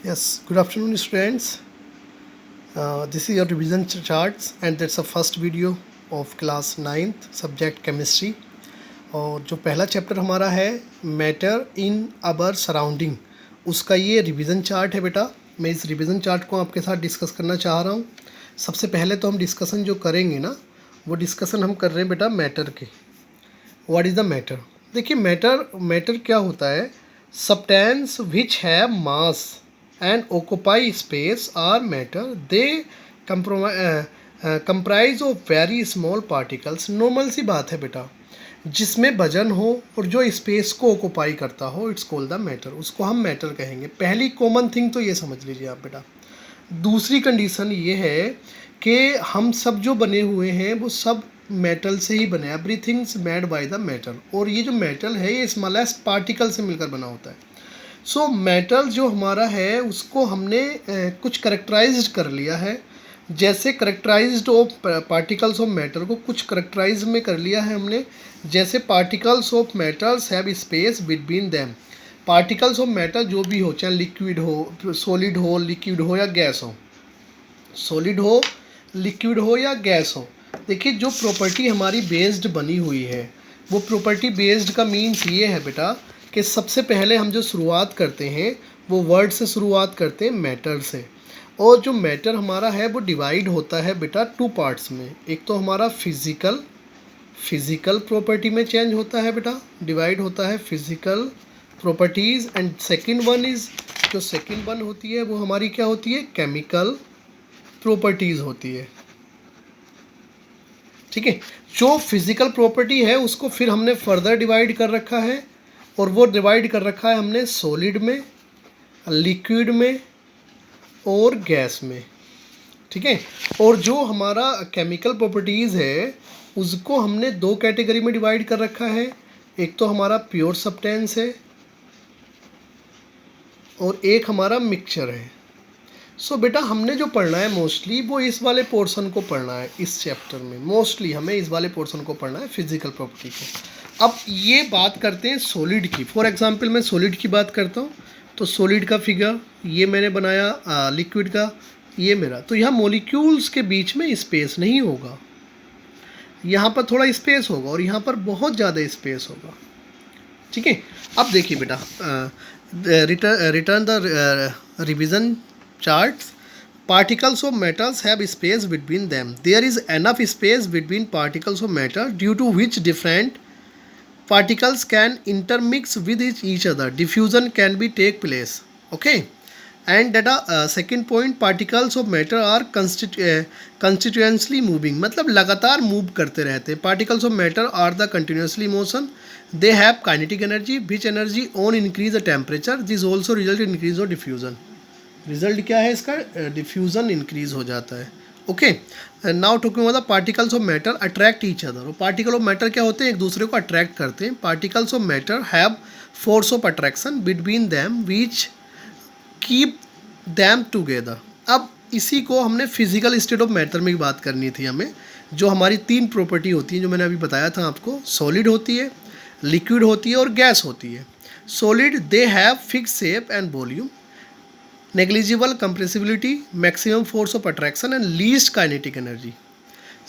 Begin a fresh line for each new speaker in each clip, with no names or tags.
Yes, good afternoon, students. This is your revision charts, and that's the first video of class 9th subject chemistry. और जो पहला chapter हमारा है matter in our surrounding, उसका ये revision chart है बेटा। मैं इस रिवीजन चार्ट को आपके साथ डिस्कस करना चाह रहा हूँ। सबसे पहले तो हम डिस्कशन जो करेंगे ना, वो डिस्कशन हम कर रहे हैं बेटा मैटर के। What is the matter? देखिए मैटर क्या होता है? Substance which have mass and occupy space are matter. They comprise of very small particles. Normal सी बात है बेटा, जिसमें वजन हो और जो स्पेस को ऑक्यूपाई करता हो, इट्स कॉल्ड द मैटर, उसको हम मैटर कहेंगे। पहली कॉमन थिंग तो ये समझ लीजिए आप बेटा। दूसरी कंडीशन ये है कि हम सब जो बने हुए हैं वो सब मेटल से ही बने, everything's made by the metal. और ये जो मेटल है ये स्मॉलेस्ट पार्टिकल से मिलकर बना होता है। सो मेटल जो हमारा है उसको हमने कुछ करेक्टराइज कर लिया है। जैसे characterised of particles of metal को कुछ करेक्टराइज में कर लिया है हमने। जैसे particles of metals have space between them. Particles of metal जो भी हो, चाहे लिक्विड हो, सॉलिड हो, लिक्विड हो या गैस हो, सॉलिड हो, लिक्विड हो या गैस हो, देखिए जो प्रॉपर्टी हमारी बेस्ड बनी हुई है, वो प्रॉपर्टी बेस्ड का मीन्स ये है बेटा कि सबसे पहले हम जो शुरुआत करते हैं वो वर्ड से शुरुआत करते हैं, मैटर से। और जो मैटर हमारा है वो डिवाइड होता है बेटा टू पार्ट्स में। एक तो हमारा फिजिकल प्रॉपर्टी में चेंज होता है बेटा, डिवाइड होता है physical properties. And second one is, जो सेकंड वन होती है वो हमारी क्या होती है? केमिकल प्रॉपर्टीज़ होती है। ठीक है, जो फिजिकल प्रॉपर्टी है उसको फिर हमने फर्दर डिवाइड कर रखा है, और वो डिवाइड कर रखा है हमने सॉलिड में, लिक्विड में और गैस में। ठीक है, और जो हमारा केमिकल प्रॉपर्टीज़ है उसको हमने दो कैटेगरी में डिवाइड कर रखा है। एक तो हमारा प्योर सब्सटेंस है और एक हमारा मिक्सचर है। सो बेटा हमने जो पढ़ना है मोस्टली वो इस वाले पोर्शन को पढ़ना है। इस चैप्टर में मोस्टली हमें इस वाले पोर्शन को पढ़ना है, फिजिकल प्रॉपर्टी को। अब ये बात करते हैं सॉलिड की। फॉर एग्जांपल मैं सॉलिड की बात करता हूँ, तो सॉलिड का फिगर ये मैंने बनाया, लिक्विड का ये मेरा। तो यहाँ मॉलिक्यूल्स के बीच में स्पेस नहीं होगा, यहाँ पर थोड़ा स्पेस होगा और यहाँ पर बहुत ज़्यादा स्पेस होगा। ठीक है, अब देखिए बेटा, return the revision charts. Particles of metals have space between them. There is enough space between particles of metal due to which different particles can intermix with each other. Diffusion can be take place. Okay. And that second point, particles of matter are constituency moving. मतलब लगातार move करते रहते हैं। Particles of matter are the continuously motion. They have kinetic energy, which energy on increase the temperature. This also result in increase of diffusion. Result क्या है इसका? Diffusion increase हो जाता है। Okay, now talking about the particles of matter attract each other. और particle of matter क्या होते हैं? एक दूसरे को अट्रैक्ट करते हैं। Particles of matter have force of attraction between them which keep them together. अब इसी को हमने फिजिकल स्टेट ऑफ मैटर में बात करनी थी हमें। जो हमारी तीन प्रॉपर्टी होती हैं जो मैंने अभी बताया था आपको, सॉलिड होती है, लिक्विड होती है और गैस होती है। Solid they have fix shape and volume, negligible compressibility, maximum force of attraction and least kinetic energy.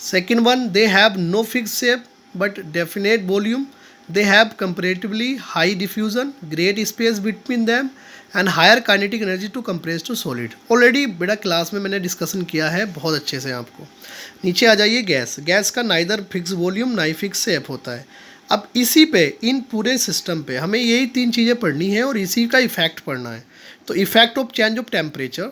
Second one, they have no fixed shape but definite volume. They have comparatively high diffusion, great space between them and higher kinetic energy to compress to solid. Already बेटा class में मैंने discussion किया है बहुत अच्छे से आपको। नीचे आ जाइए, गैस का नाइदर फिक्स वॉल्यूम ना ही फिक्स शेप होता है। अब इसी पे, इन पूरे सिस्टम पे हमें यही तीन चीज़ें पढ़नी है और इसी का इफेक्ट पढ़ना है। तो effect of change of temperature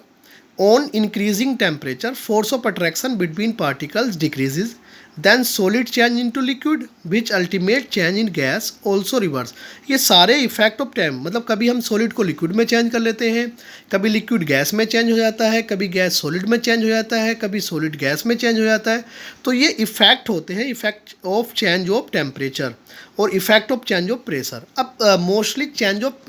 on increasing temperature, force of attraction between particles decreases, then solid change into liquid which ultimate change in gas also reverse. ये सारे इफेक्ट ऑफ टाइम, मतलब कभी हम सॉलिड को liquid में change कर लेते हैं, कभी लिक्विड गैस में चेंज हो जाता है, कभी गैस सॉलिड में चेंज हो जाता है, कभी सॉलिड गैस में चेंज हो जाता है। तो ये इफेक्ट होते हैं, effect of change of temperature और effect of change of pressure. अब मोस्टली चेंज ऑफ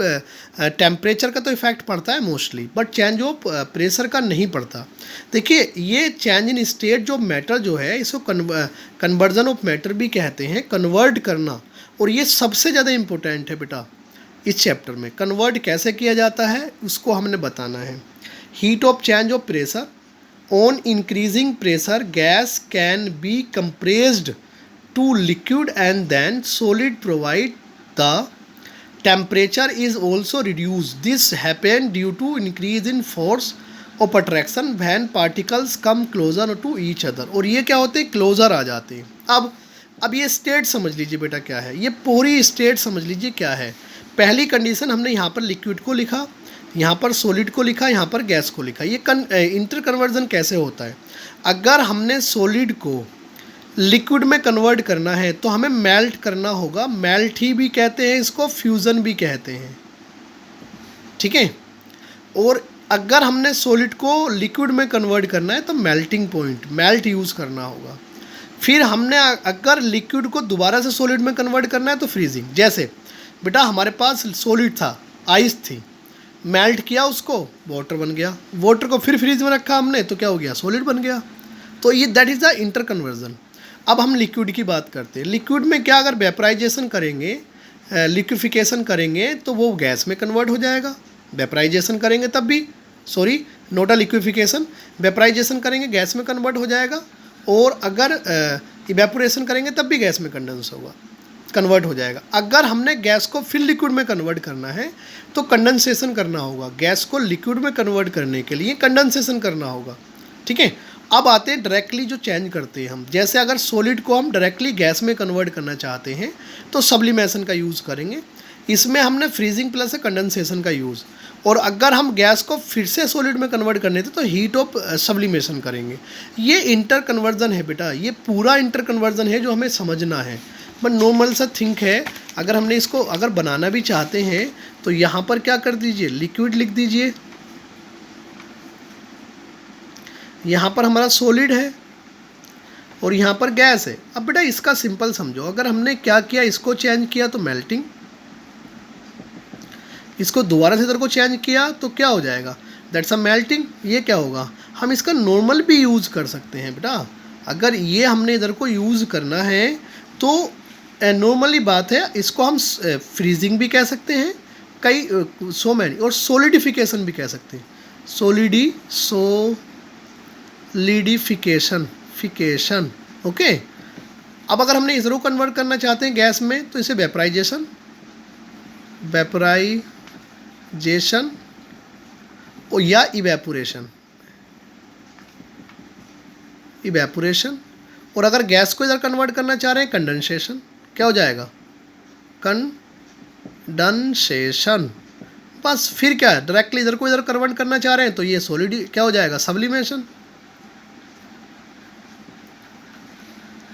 टेम्परेचर का तो इफेक्ट पड़ता है mostly, but change of pressure का नहीं पड़ता। देखिए ये चेंज इन स्टेट जो मैटर जो है, इसको कन्वर्जन ऑफ मैटर भी कहते हैं, कन्वर्ट करना। और ये सबसे ज़्यादा इम्पोर्टेंट है बेटा, इस चैप्टर में कन्वर्ट कैसे किया जाता है उसको हमने बताना है। Heat of change of pressure, on increasing pressure gas can be compressed to liquid and then solid provide the temperature is also reduce, this happen due to increase in force of attraction when particles come closer to each other. और ये क्या होते हैं, closure आ जाते हैं। अब ये state समझ लीजिए बेटा क्या है, ये पूरी स्टेट समझ लीजिए क्या है। पहली कंडीशन हमने यहाँ पर लिक्विड को लिखा, यहाँ पर सॉलिड को लिखा, यहाँ पर गैस को लिखा। ये इंटर कन्वर्जन कैसे होता है, अगर हमने सॉलिड को लिक्विड में कन्वर्ट करना है तो हमें मेल्ट करना होगा। मेल्ट ही भी कहते हैं इसको, फ्यूज़न भी कहते हैं, ठीक है। और अगर हमने सॉलिड को लिक्विड में कन्वर्ट करना है तो मेल्टिंग पॉइंट, मेल्ट यूज़ करना होगा। फिर हमने अगर लिक्विड को दोबारा से सॉलिड में कन्वर्ट करना है तो फ्रीजिंग। जैसे बेटा हमारे पास सॉलिड था, आइस थी, मेल्ट किया उसको, वाटर बन गया। वाटर को फिर फ्रीज में रखा हमने तो क्या हो गया, सॉलिड बन गया। तो ये that is the inter conversion. अब हम लिक्विड की बात करते हैं। लिक्विड में क्या, अगर वेपराइजेशन करेंगे, लिक्विफिकेशन करेंगे तो वो गैस में कन्वर्ट हो जाएगा। वेपराइजेशन करेंगे तब भी, सॉरी नोट अ लिक्विफिकेशन, वेपराइजेशन करेंगे गैस में कन्वर्ट हो जाएगा। और अगर इवेपोरेशन करेंगे तब भी गैस में कंडेंस होगा, कन्वर्ट हो जाएगा। अगर हमने गैस को फिर लिक्विड में कन्वर्ट करना है तो कंडेंसेशन करना होगा। गैस को लिक्विड में कन्वर्ट करने के लिए कंडेंसेशन करना होगा, ठीक है। अब आते हैं डायरेक्टली जो चेंज करते हैं हम। जैसे अगर सॉलिड को हम डायरेक्टली गैस में कन्वर्ट करना चाहते हैं तो सब्लिमेशन का यूज़ करेंगे। इसमें हमने फ्रीजिंग प्लस कंडेंसेशन का यूज़। और अगर हम गैस को फिर से सॉलिड में कन्वर्ट करने थे तो हीट ऑफ सब्लिमेशन करेंगे। ये इंटर कन्वर्जन है बेटा, ये पूरा इंटर कन्वर्जन है जो हमें समझना है। बट नॉर्मल सा थिंक है। अगर हमने इसको अगर बनाना भी चाहते हैं तो यहाँ पर क्या कर दीजिए, लिक्विड लिख दीजिए, यहाँ पर हमारा सॉलिड है और यहाँ पर गैस है। अब बेटा इसका सिंपल समझो, अगर हमने क्या किया, इसको चेंज किया तो मेल्टिंग, इसको दोबारा से इधर को चेंज किया तो क्या हो जाएगा, दैट्स अ मेल्टिंग। ये क्या होगा, हम इसका नॉर्मल भी यूज़ कर सकते हैं बेटा। अगर ये हमने इधर को यूज़ करना है तो नॉर्मली बात है, इसको हम फ्रीजिंग भी कह सकते हैं, कई सो मैनी, और सॉलिडिफिकेशन भी कह सकते हैं। Solidification, okay. अब अगर हमने इधर को कन्वर्ट करना चाहते हैं गैस में तो इसे वेपराइजेशन और या इवेपोरेशन। और अगर गैस को इधर कन्वर्ट करना चाह रहे हैं कंडेंसेशन, क्या हो जाएगा, कंडेंसेशन। बस फिर क्या है, डायरेक्टली इधर को इधर कन्वर्ट करना चाह रहे हैं तो ये सॉलिड क्या हो जाएगा, सब्लिमेशन,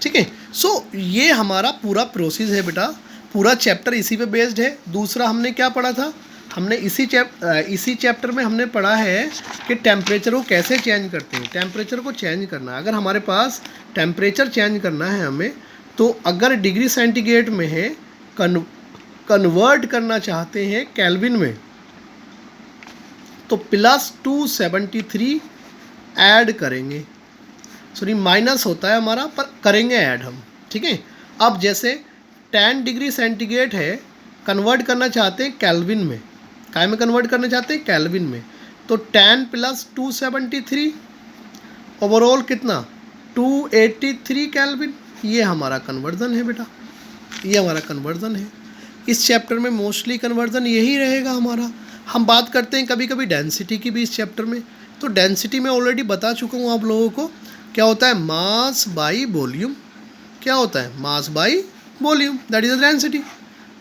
ठीक है। सो ये हमारा पूरा प्रोसेस है बेटा, पूरा चैप्टर इसी पे बेस्ड है। दूसरा हमने क्या पढ़ा था, हमने इसी चैप्टर में हमने पढ़ा है कि टेम्परेचर को कैसे चेंज करते हैं। टेम्परेचर को चेंज करना, अगर हमारे पास टेम्परेचर चेंज करना है हमें, तो अगर डिग्री सेंटीग्रेड में है, कन्वर्ट करना चाहते हैं केल्विन में, तो +273 ऐड करेंगे, सॉरी माइनस होता है हमारा, पर करेंगे ऐड हम, ठीक है। अब जैसे 10 डिग्री सेंटीग्रेड है, कन्वर्ट करना चाहते हैं केल्विन में, काय में कन्वर्ट करना चाहते हैं, केल्विन में, तो 10 + 273 ओवरऑल कितना, 283 केल्विन। ये हमारा कन्वर्जन है बेटा, ये हमारा कन्वर्जन है। इस चैप्टर में मोस्टली कन्वर्जन यही रहेगा हमारा। हम बात करते हैं कभी कभी डेंसिटी की भी इस चैप्टर में। तो डेंसिटी में ऑलरेडी बता चुका हूँ आप लोगों को, क्या होता है, मास बाई वॉल्यूम। क्या होता है, mass by volume, that is the density.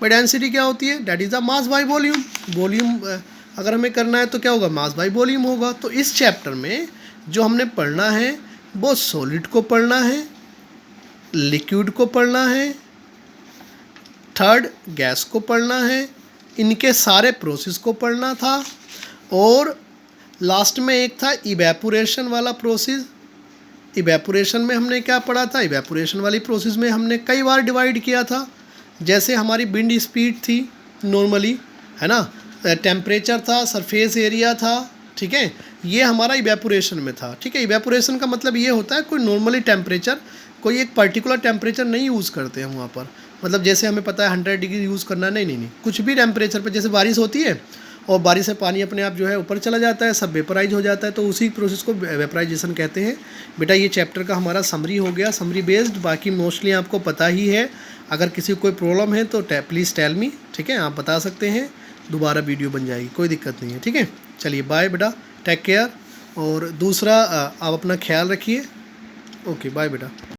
But density क्या होती है, that is the mass by volume. Volume अगर हमें करना है तो क्या होगा, मास बाई वॉल्यूम होगा। तो इस चैप्टर में जो हमने पढ़ना है वो सॉलिड को पढ़ना है, लिक्विड को पढ़ना है, थर्ड गैस को पढ़ना है, इनके सारे प्रोसेस को पढ़ना था, और लास्ट में एक था इवेपोरेशन वाला प्रोसेस। इवेपोरेशन में हमने क्या पढ़ा था, इवेपोरेशन वाली प्रोसेस में हमने कई बार डिवाइड किया था। जैसे हमारी विंड स्पीड थी नॉर्मली, है ना, टेम्परेचर था, सरफेस एरिया था, ठीक है, ये हमारा इवेपोरेशन में था, ठीक है। इवेपोरेशन का मतलब ये होता है कोई नॉर्मली टेम्परेचर, कोई एक पर्टिकुलर टेम्परेचर नहीं यूज़ करते हैं वहाँ पर, मतलब जैसे हमें पता है 100 डिग्री यूज़ करना, नहीं नहीं नहीं, कुछ भी टेम्परेचर पे, जैसे बारिश होती है और बारिश से पानी अपने आप जो है ऊपर चला जाता है, सब वेपराइज हो जाता है, तो उसी प्रोसेस को वेपराइजेशन कहते हैं। बेटा ये चैप्टर का हमारा समरी हो गया, समरी बेस्ड। बाकी मोस्टली आपको पता ही है। अगर किसी को कोई प्रॉब्लम है तो प्लीज़ टेल मी, ठीक है, आप बता सकते हैं, दोबारा वीडियो बन जाएगी, कोई दिक्कत नहीं है, ठीक है। चलिए बाय बेटा, टेक केयर। और दूसरा आप अपना ख्याल रखिए। ओके बाय बेटा।